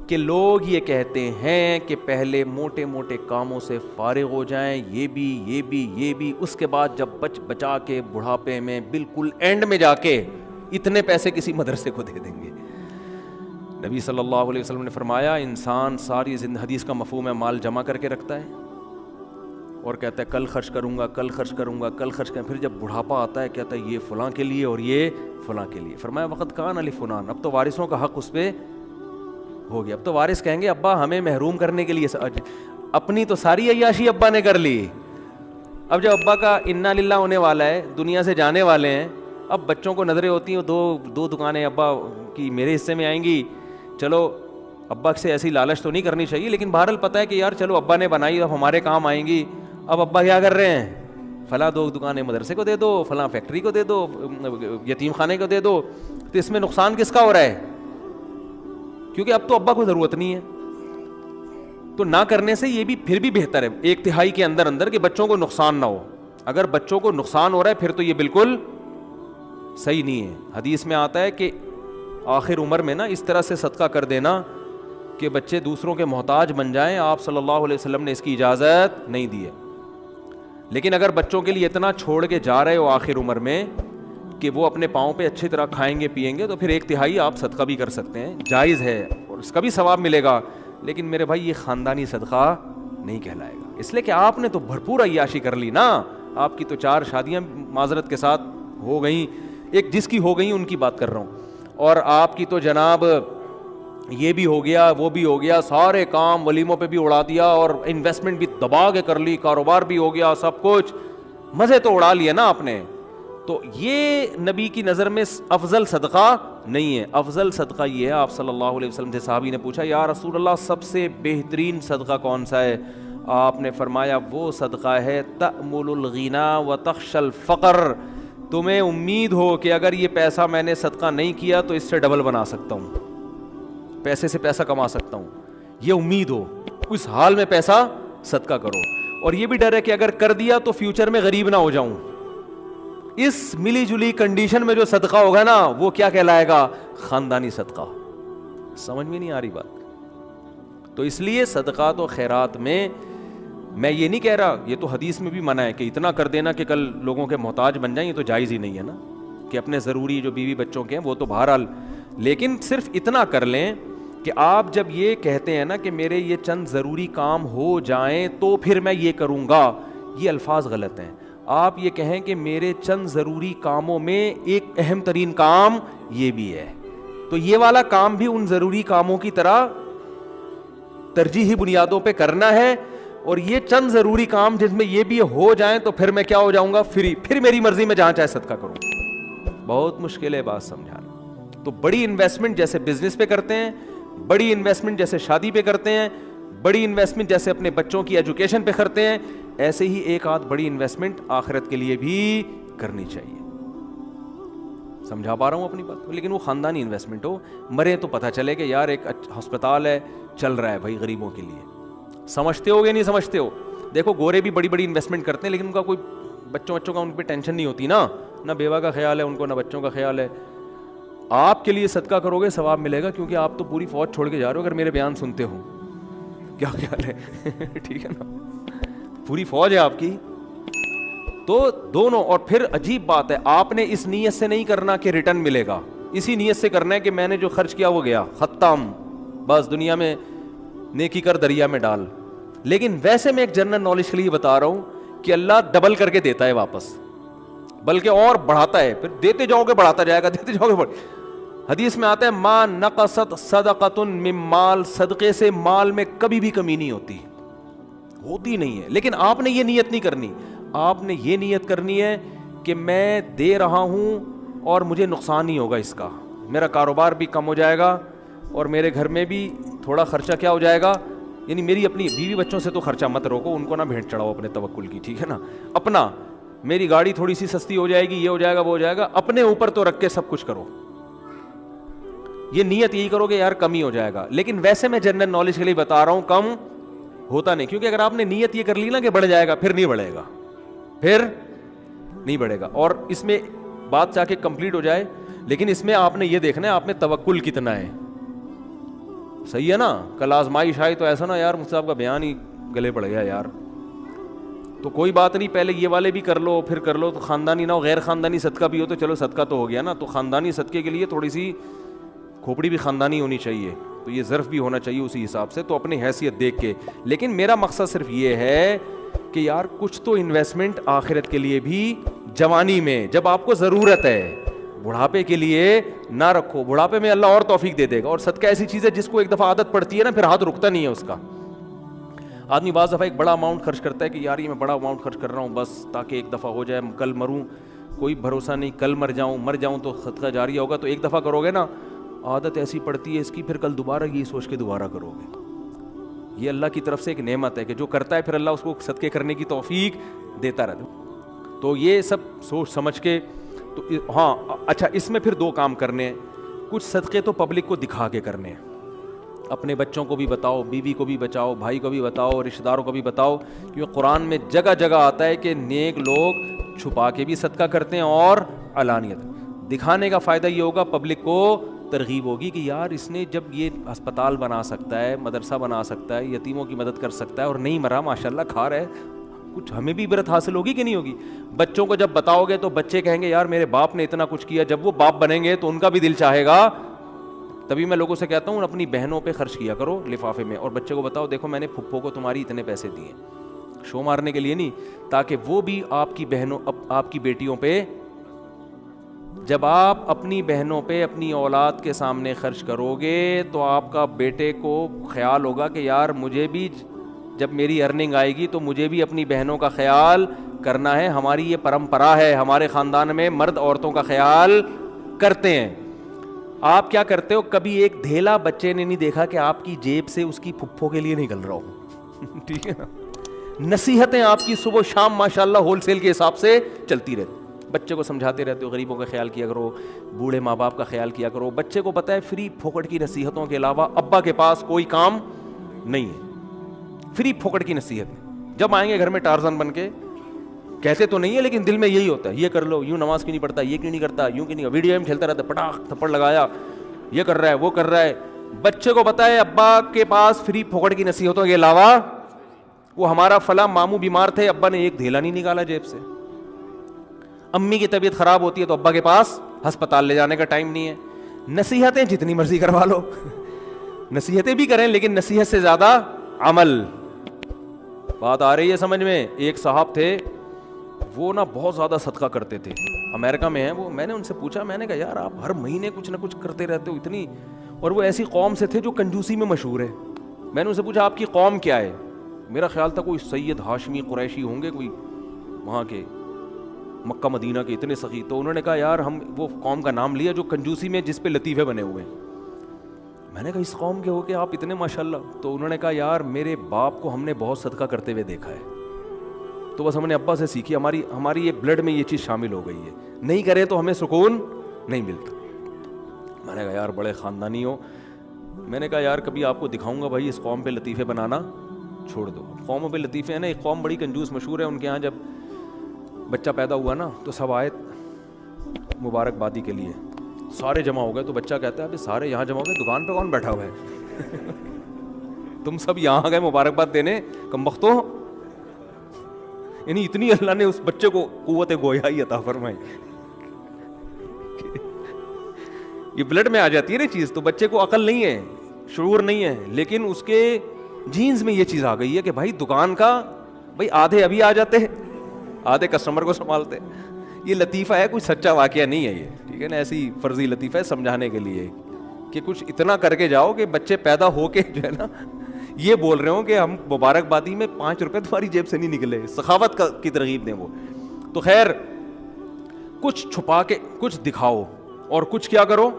کہ لوگ یہ کہتے ہیں کہ پہلے موٹے موٹے کاموں سے فارغ ہو جائیں، یہ بھی، اس کے بعد جب بچا کے بڑھاپے میں بالکل اینڈ میں جا کے اتنے پیسے کسی مدرسے کو دے دیں گے۔ نبی صلی اللہ علیہ وسلم نے فرمایا انسان ساری زندگی، حدیث کا مفہوم ہے، مال جمع کر کے رکھتا ہے اور کہتا ہے کل خرچ کروں گا، پھر جب بڑھاپا آتا ہے کہتا ہے یہ فلاں کے لیے اور یہ فلاں کے لیے۔ فرمایا وقت کان علی فلان، اب تو وارثوں کا حق اس پہ ہو گیا، اب تو وارث کہیں گے ابا ہمیں محروم کرنے کے لیے، اپنی تو ساری عیاشی ابا نے کر لی، اب جب ابا کا انا للہ ہونے والا ہے، دنیا سے جانے والے ہیں، اب بچوں کو نظریں ہوتی ہیں دو دکانیں ابا کی میرے حصے میں آئیں گی، چلو ابا سے ایسی لالچ تو نہیں کرنی چاہیے، لیکن بہرحال پتہ ہے کہ یار چلو ابا نے بنائی اب ہمارے کام آئیں گی۔ اب ابا کیا کر رہے ہیں، فلاں 2 دکانیں مدرسے کو دے دو، فلاں فیکٹری کو دے دو، یتیم خانے کو دے دو، تو اس میں نقصان کس کا ہو رہا ہے؟ کیونکہ اب تو ابا کو ضرورت نہیں ہے، تو نہ کرنے سے یہ بھی پھر بھی بہتر ہے 1/3 کے اندر کہ بچوں کو نقصان نہ ہو۔ اگر بچوں کو نقصان ہو رہا ہے پھر تو یہ بالکل صحیح نہیں ہے۔ حدیث میں آتا ہے کہ آخر عمر میں نا اس طرح سے صدقہ کر دینا کہ بچے دوسروں کے محتاج بن جائیں، آپ صلی اللہ علیہ وسلم نے اس کی اجازت نہیں دی ہے۔ لیکن اگر بچوں کے لیے اتنا چھوڑ کے جا رہے ہو آخر عمر میں کہ وہ اپنے پاؤں پہ اچھی طرح کھائیں گے پیئیں گے، تو پھر 1/3 آپ صدقہ بھی کر سکتے ہیں، جائز ہے اور اس کا بھی ثواب ملے گا، لیکن میرے بھائی یہ خاندانی صدقہ نہیں کہلائے گا، اس لیے کہ آپ نے تو بھرپور عیاشی کر لی نا، آپ کی تو 4 شادیاں معذرت کے ساتھ ہو گئیں، ایک جس کی ہو گئیں ان کی بات کر رہا ہوں، اور آپ کی تو جناب یہ بھی ہو گیا وہ بھی ہو گیا، سارے کام ولیموں پہ بھی اڑا دیا اور انویسٹمنٹ بھی دبا کے کر لی، کاروبار بھی ہو گیا، سب کچھ مزے تو اڑا لیے نا آپ نے، تو یہ نبی کی نظر میں افضل صدقہ نہیں ہے۔ افضل صدقہ یہ ہے، آپ صلی اللہ علیہ وسلم سے صحابی نے پوچھا یا رسول اللہ سب سے بہترین صدقہ کون سا ہے؟ آپ نے فرمایا وہ صدقہ ہے تأمل الغنا وتخشى الفقر، تمہیں امید ہو کہ اگر یہ پیسہ میں نے صدقہ نہیں کیا تو اس سے ڈبل بنا سکتا ہوں، پیسے سے پیسہ کما سکتا ہوں، یہ امید ہو، اس حال میں پیسہ صدقہ کرو، اور یہ بھی ڈر ہے کہ اگر کر دیا تو فیوچر میں غریب نہ ہو جاؤں، اس ملی جلی کنڈیشن میں جو صدقہ ہوگا نا وہ کیا کہلائے گا؟ خاندانی صدقہ۔ سمجھ میں نہیں آ رہی بات؟ تو اس لیے صدقات و خیرات میں یہ نہیں کہہ رہا، یہ تو حدیث میں بھی منع ہے کہ اتنا کر دینا کہ کل لوگوں کے محتاج بن جائیں، یہ تو جائز ہی نہیں ہے نا، کہ اپنے ضروری جو بیوی بچوں کے ہیں وہ تو بہرحال، لیکن صرف اتنا کر لیں کہ آپ جب یہ کہتے ہیں نا کہ میرے یہ چند ضروری کام ہو جائیں تو پھر میں یہ کروں گا، یہ الفاظ غلط ہیں۔ آپ یہ کہیں کہ میرے چند ضروری کاموں میں ایک اہم ترین کام یہ بھی ہے، تو یہ والا کام بھی ان ضروری کاموں کی طرح ترجیحی بنیادوں پہ کرنا ہے، اور یہ چند ضروری کام جس میں یہ بھی ہو جائیں تو پھر میں کیا ہو جاؤں گا؟ فری، پھر میری مرضی میں جہاں چاہے صدقہ کروں۔ بہت مشکل ہے بات سمجھانا۔ تو بڑی انویسٹمنٹ جیسے بزنس پہ کرتے ہیں، بڑی انویسٹمنٹ جیسے شادی پہ کرتے ہیں، بڑی انویسٹمنٹ جیسے اپنے بچوں کی ایجوکیشن پہ کرتے ہیں، ایسے ہی ایک آدھ بڑی انویسٹمنٹ آخرت کے لیے بھی کرنی چاہیے۔ سمجھا پا رہا ہوں اپنی بات؟ لیکن وہ خاندانی انویسٹمنٹ ہو، مرے تو پتہ چلے کہ یار ایک ہسپتال ہے چل رہا ہے بھائی غریبوں کے لیے۔ سمجھتے ہو گے نہیں سمجھتے ہو؟ دیکھو گورے بھی بڑی بڑی انویسٹمنٹ کرتے ہیں لیکن ان کا کوئی بچوں کا ان پہ ٹینشن نہیں ہوتی نا، نہ بیوہ کا خیال ہے ان کو، نہ بچوں کا خیال ہے۔ آپ کے لیے صدقہ کرو گے ثواب ملے گا، کیونکہ آپ تو پوری فوج چھوڑ کے جا رہے ہو اگر میرے بیان سنتے ہو۔ کیا خیال ہے؟ ٹھیک ہے نا، پوری فوج ہے آپ کی، تو دونوں۔ اور پھر عجیب بات ہے، آپ نے اس نیت سے نہیں کرنا کہ ریٹرن ملے گا، اسی نیت سے کرنا ہے کہ میں نے جو خرچ کیا وہ گیا، ختم، بس دنیا میں نیکی کر دریا میں ڈال۔ لیکن ویسے میں ایک جنرل نالج کے لیے بتا رہا ہوں کہ اللہ ڈبل کر کے دیتا ہے واپس، بلکہ اور بڑھاتا ہے، پھر دیتے جاؤ گے بڑھاتا جائے گا، دیتے جاؤ گے حدیث میں آتا ہے ما نقصت صدقۃ من مال، صدقے سے مال میں کبھی بھی کمی نہیں ہوتی نہیں ہے۔ لیکن آپ نے یہ نیت نہیں کرنی، آپ نے یہ نیت کرنی ہے کہ میں دے رہا ہوں اور مجھے نقصان نہیں ہوگا اس کا، میرا کاروبار بھی کم ہو جائے گا اور میرے گھر میں بھی تھوڑا خرچہ کیا ہو جائے گا، یعنی میری اپنی بیوی بچوں سے تو خرچہ مت روکو، ان کو نہ بھیٹ چڑھاؤ اپنے توکل کی، ٹھیک ہے نا، اپنا، میری گاڑی تھوڑی سی سستی ہو جائے گی، یہ ہو جائے گا وہ ہو جائے گا، اپنے اوپر تو رکھ کے سب کچھ کرو، یہ نیت یہی کرو کہ یار کم ہی ہو جائے گا۔ لیکن ویسے میں جنرل نالج کے لیے بتا رہا ہوں کم ہوتا نہیں، کیونکہ اگر آپ نے نیت یہ کر لی نا کہ بڑھ جائے گا، پھر نہیں بڑھے گا، پھر نہیں بڑھے گا۔ اور اس میں بات چاہ کے کمپلیٹ ہو جائے، لیکن اس میں آپ نے یہ دیکھنا ہے آپ میں توکل کتنا ہے، صحیح ہے نا. کل آزمائش آئی تو ایسا نا یار مجھ سے آپ کا بیان ہی گلے پڑ گیا یار, تو کوئی بات نہیں, پہلے یہ والے بھی کر لو پھر کر لو, تو خاندانی نہ ہو, غیر خاندانی صدقہ بھی ہو تو چلو صدقہ تو ہو گیا نا. تو خاندانی صدقے کے لیے تھوڑی سی کھوپڑی بھی خاندانی ہونی چاہیے, تو یہ ظرف بھی ہونا چاہیے اسی حساب سے, تو اپنی حیثیت دیکھ کے. لیکن میرا مقصد صرف یہ ہے کہ یار کچھ تو انویسٹمنٹ آخرت کے لیے بھی جوانی میں جب آپ کو ضرورت ہے, بڑھاپے کے لیے نہ رکھو. بڑھاپے میں اللہ اور توفیق دے دے گا. اور صدقہ ایسی چیز ہے جس کو ایک دفعہ عادت پڑتی ہے نا پھر ہاتھ رکتا نہیں ہے اس کا. آدمی بعض دفعہ ایک بڑا اماؤنٹ خرچ کرتا ہے کہ یار یہ میں بڑا اماؤنٹ خرچ کر رہا ہوں بس تاکہ ایک دفعہ ہو جائے, کل مروں کوئی بھروسہ نہیں, کل مر جاؤں تو صدقہ جاریہ ہوگا. تو ایک دفعہ کرو گے نا عادت ایسی پڑتی ہے اس کی, پھر کل دوبارہ یہی سوچ کے دوبارہ کرو گے. یہ اللہ کی طرف سے ایک نعمت ہے کہ جو کرتا ہے پھر اللہ اس کو صدقے کرنے کی توفیق دیتا رہتا. تو یہ سب سوچ سمجھ کے. تو ہاں اچھا, اس میں پھر دو کام کرنے ہیں. کچھ صدقے تو پبلک کو دکھا کے کرنے ہیں, اپنے بچوں کو بھی بتاؤ, بیوی کو بھی بچاؤ, بھائی کو بھی بتاؤ, رشتہ داروں کو بھی بتاؤ, کیونکہ قرآن میں جگہ جگہ آتا ہے کہ نیک لوگ چھپا کے بھی صدقہ کرتے ہیں اور علانیت. دکھانے کا فائدہ یہ ہوگا پبلک کو ترغیب ہوگی کہ یار اس نے جب یہ ہسپتال بنا سکتا ہے, مدرسہ بنا سکتا ہے, یتیموں کی مدد کر سکتا ہے اور نہیں مرا ماشاءاللہ کھا رہا ہے, کچھ ہمیں بھی عبرت حاصل ہوگی کہ نہیں ہوگی. بچوں کو جب بتاؤ گے تو بچے کہیں گے یار میرے باپ نے اتنا کچھ کیا, جب وہ باپ بنیں گے تو ان کا بھی دل چاہے گا. تبھی میں لوگوں سے کہتا ہوں اپنی بہنوں پہ خرچ کیا کرو لفافے میں, اور بچے کو بتاؤ دیکھو میں نے پھپھو کو تمہاری اتنے پیسے دیے, شو مارنے کے لیے نہیں, تاکہ وہ بھی آپ کی بہنوں آپ کی بیٹیوں پہ, جب آپ اپنی بہنوں پہ اپنی اولاد کے سامنے خرچ کرو گے تو آپ کا بیٹے کو خیال ہوگا کہ یار مجھے بھی جب میری ارننگ آئے گی تو مجھے بھی اپنی بہنوں کا خیال کرنا ہے. ہماری یہ پرمپرا ہے, ہمارے خاندان میں مرد عورتوں کا خیال کرتے ہیں. آپ کیا کرتے ہو, کبھی ایک دھیلا بچے نے نہیں دیکھا کہ آپ کی جیب سے اس کی پھپھو کے لیے نکل رہا ہو. ٹھیک ہے نا, نصیحتیں آپ کی صبح شام ماشاءاللہ ہول سیل کے حساب سے چلتی رہتی. بچے کو سمجھاتے رہتے ہو غریبوں کا خیال کیا کرو, بوڑھے ماں باپ کا خیال کیا کرو. بچے کو پتہ ہے فری پھوکٹ کی نصیحتوں کے علاوہ ابا کے پاس کوئی کام نہیں ہے. فری پھوکٹ کی نصیحت, جب آئیں گے گھر میں ٹارزن بن کے, کہتے تو نہیں ہے لیکن دل میں یہی ہوتا ہے, یہ کر لو, یوں نماز کیوں نہیں پڑھتا, یہ کیوں نہیں کرتا, یوں کیوں نہیں, ویڈیو گیم کھیلتا رہتا, پٹاخ تھپڑ لگایا, یہ کر رہا ہے وہ کر رہا ہے. بچے کو پتہ ہے ابا کے پاس فری پھوکٹ کی نصیحتوں کے علاوہ, وہ ہمارا فلاں ماموں بیمار تھے, ابا نے ایک دھیلا نہیں نکالا جیب سے. امی کی طبیعت خراب ہوتی ہے تو ابا کے پاس ہسپتال لے جانے کا ٹائم نہیں ہے. نصیحتیں جتنی مرضی کروا لو, نصیحتیں بھی کریں لیکن نصیحت سے زیادہ عمل. بات آ رہی ہے سمجھ میں. ایک صاحب تھے وہ نا بہت زیادہ صدقہ کرتے تھے, امریکہ میں ہیں وہ. میں نے ان سے پوچھا, میں نے کہا یار آپ ہر مہینے کچھ نہ کچھ کرتے رہتے ہو اتنی, اور وہ ایسی قوم سے تھے جو کنجوسی میں مشہور ہے. میں نے ان سے پوچھا آپ کی قوم کیا ہے, میرا خیال تھا کوئی سید ہاشمی قریشی ہوں گے, کوئی وہاں کے مکہ مدینہ کے اتنے سخی. تو انہوں نے کہا یار ہم وہ قوم کا نام لیا جو کنجوسی میں جس پہ لطیفے بنے ہوئے ہیں. میں نے کہا اس قوم کے ہو کے آپ اتنے ماشاءاللہ. تو انہوں نے کہا یار میرے باپ کو ہم نے بہت صدقہ کرتے ہوئے دیکھا ہے, تو بس ہم نے ابا سے سیکھی, ہماری یہ بلڈ میں یہ چیز شامل ہو گئی ہے, نہیں کرے تو ہمیں سکون نہیں ملتا. میں نے کہا یار بڑے خاندانی ہو. میں نے کہا یار کبھی آپ کو دکھاؤں گا بھائی اس قوم پہ لطیفے بنانا چھوڑ دو. قوموں پہ لطیفے ہیں نا, ایک قوم بڑی کنجوس مشہور ہے, ان کے یہاں جب بچہ پیدا ہوا نا تو سب آئے مبارکبادی کے لیے, سارے جمع ہو گئے. تو بچہ کہتا ہے ابھی سارے یہاں جمع ہو گئے, دکان پہ کون بیٹھا ہوا ہے, تم سب یہاں آ گئے مبارکباد دینے, کمبختوں. یعنی اتنی اللہ نے اس بچے کو قوت گویائی عطا فرمائی. یہ بلڈ میں آ جاتی ہے نا چیز, تو بچے کو عقل نہیں ہے, شعور نہیں ہے, لیکن اس کے جینز میں یہ چیز آ گئی ہے کہ بھائی دکان کا بھائی آدھے ابھی آ جاتے ہیں, آدھے کسٹمر کو سنبھالتے. یہ لطیفہ ہے, کوئی سچا واقعہ نہیں ہے یہ, ٹھیک ہے نا, ایسی فرضی لطیفہ ہے سمجھانے کے لیے کہ کچھ اتنا کر کے جاؤ کہ بچے پیدا ہو کے جو ہے نا یہ بول رہے ہوں کہ ہم مبارکبادی میں 5 روپے تمہاری جیب سے نہیں نکلے. سخاوت کی ترغیب دیں وہ. تو خیر کچھ چھپا کے کچھ دکھاؤ, اور کچھ کیا کرو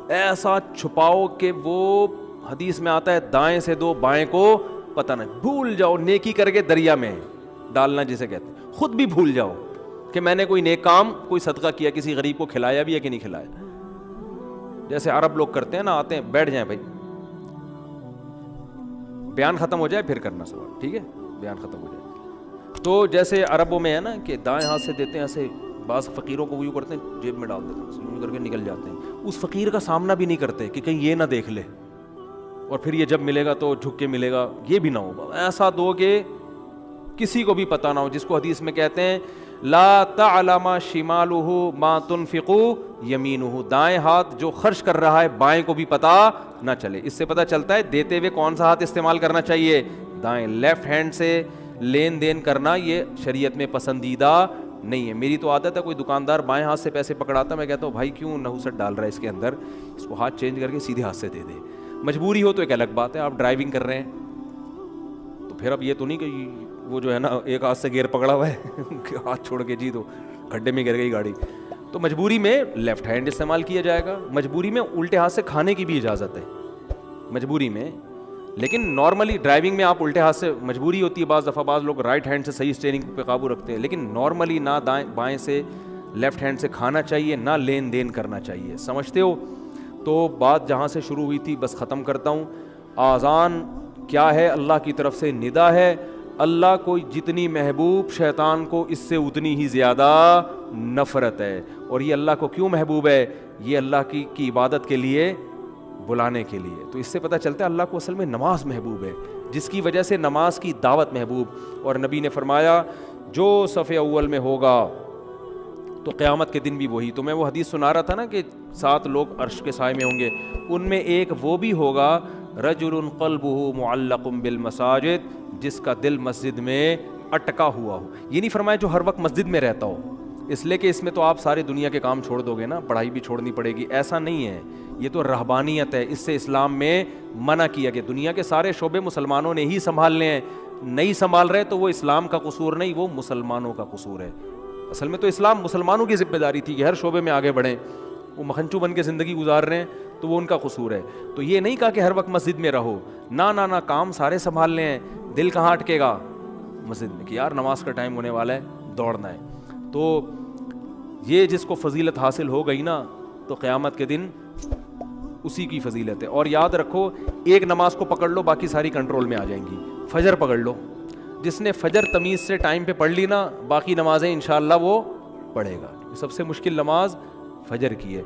ایسا چھپاؤ کہ وہ حدیث میں آتا ہے دائیں سے دو بائیں کو پتہ نہیں, بھول جاؤ. نیکی کر کے دریا میں ڈالنا جسے کہتے ہیں, خود بھی بھول جاؤ کہ میں نے کوئی نیک کام کوئی صدقہ کیا, کسی غریب کو کھلایا بھی ہے کہ نہیں کھلایا. جیسے عرب لوگ کرتے ہیں نا, آتے ہیں بیٹھ جائیں بھائی, بیان ختم ہو جائے پھر کرنا سوال, ٹھیک ہے, بیان ختم ہو جائے. تو جیسے عربوں میں ہے نا کہ دائیں ہاتھ سے دیتے ہیں ایسے, بعض فقیروں کو وہ یوں کرتے ہیں جیب میں ڈال دیتے ہیں, یوں کر کے نکل جاتے ہیں. اس فقیر کا سامنا بھی نہیں کرتے کہ کہیں یہ نہ دیکھ لے, اور پھر یہ جب ملے گا تو جھک کے ملے گا، یہ بھی نہ ہو، ایسا دو کہ کسی کو بھی پتہ نہ ہو، جس کو حدیث میں کہتے ہیں لا تعلم شمالہ ما تنفق یمینہ، دائیں ہاتھ جو خرچ کر رہا ہے بائیں کو بھی پتہ نہ چلے۔ اس سے پتہ چلتا ہے دیتے ہوئے کون سا ہاتھ استعمال کرنا چاہیے، دائیں۔ لیفٹ ہینڈ سے لین دین کرنا یہ شریعت میں پسندیدہ نہیں ہے۔ میری تو عادت ہے کوئی دکاندار بائیں ہاتھ سے پیسے پکڑاتا، میں کہتا ہوں بھائی کیوں نحوست ڈال رہا ہے اس کے اندر، اس کو ہاتھ چینج کر کے سیدھے ہاتھ سے دے دے۔ مجبوری ہو تو ایک الگ بات ہے، آپ ڈرائیونگ کر رہے ہیں تو پھر اب یہ تو نہیں کہ وہ جو ہے نا ایک ہاتھ سے گیئر پکڑا ہوا ہے ہاتھ چھوڑ کے جی تو گڈھے میں گر گئی گاڑی، تو مجبوری میں لیفٹ ہینڈ استعمال کیا جائے گا۔ مجبوری میں الٹے ہاتھ سے کھانے کی بھی اجازت ہے مجبوری میں، لیکن نارملی ڈرائیونگ میں آپ الٹے ہاتھ سے، مجبوری ہوتی ہے بعض دفعہ، بعض لوگ رائٹ ہینڈ سے صحیح اسٹیئرنگ پہ قابو رکھتے ہیں، لیکن نارملی نہ دائیں بائیں سے لیفٹ ہینڈ سے کھانا چاہیے، نہ لین دین کرنا چاہیے، سمجھتے ہو؟ تو بات جہاں سے شروع ہوئی تھی بس ختم کرتا ہوں۔ آذان کیا ہے؟ اللہ کی طرف سے ندا ہے۔ اللہ کو جتنی محبوب شیطان کو اس سے اتنی ہی زیادہ نفرت ہے، اور یہ اللہ کو کیوں محبوب ہے؟ یہ اللہ کی عبادت کے لیے، بلانے کے لیے۔ تو اس سے پتہ چلتا ہے اللہ کو اصل میں نماز محبوب ہے، جس کی وجہ سے نماز کی دعوت محبوب۔ اور نبی نے فرمایا جو صف اول میں ہوگا تو قیامت کے دن بھی وہی۔ تو میں وہ حدیث سنا رہا تھا نا کہ 7 لوگ عرش کے سائے میں ہوں گے، ان میں ایک وہ بھی ہوگا رجل قلبہ معلق بالمساجد، جس کا دل مسجد میں اٹکا ہوا ہو۔ یہ نہیں فرمایا جو ہر وقت مسجد میں رہتا ہو، اس لیے کہ اس میں تو آپ سارے دنیا کے کام چھوڑ دو گے نا، پڑھائی بھی چھوڑنی پڑے گی، ایسا نہیں ہے، یہ تو رہبانیت ہے، اس سے اسلام میں منع کیا کہ دنیا کے سارے شعبے مسلمانوں نے ہی سنبھالنے ہیں، نہیں سنبھال رہے تو وہ اسلام کا قصور نہیں، وہ مسلمانوں کا قصور ہے۔ اصل میں تو اسلام مسلمانوں کی ذمہ داری تھی کہ ہر شعبے میں آگے بڑھیں، وہ مکھنچو بن کے زندگی گزار رہے ہیں تو وہ ان کا قصور ہے۔ تو یہ نہیں کہا کہ ہر وقت مسجد میں رہو، نہ کام سارے سنبھالنے ہیں، دل کہاں اٹکے گا؟ مسجد میں، کہ یار نماز کا ٹائم ہونے والا ہے، دوڑنا ہے۔ تو یہ جس کو فضیلت حاصل ہو گئی نا تو قیامت کے دن اسی کی فضیلت ہے۔ اور یاد رکھو ایک نماز کو پکڑ لو باقی ساری کنٹرول میں آ جائیں گی۔ فجر پکڑ لو، جس نے فجر تمیز سے ٹائم پہ پڑھ لی نا باقی نمازیں انشاءاللہ وہ پڑھے گا۔ سب سے مشکل نماز فجر کی ہے۔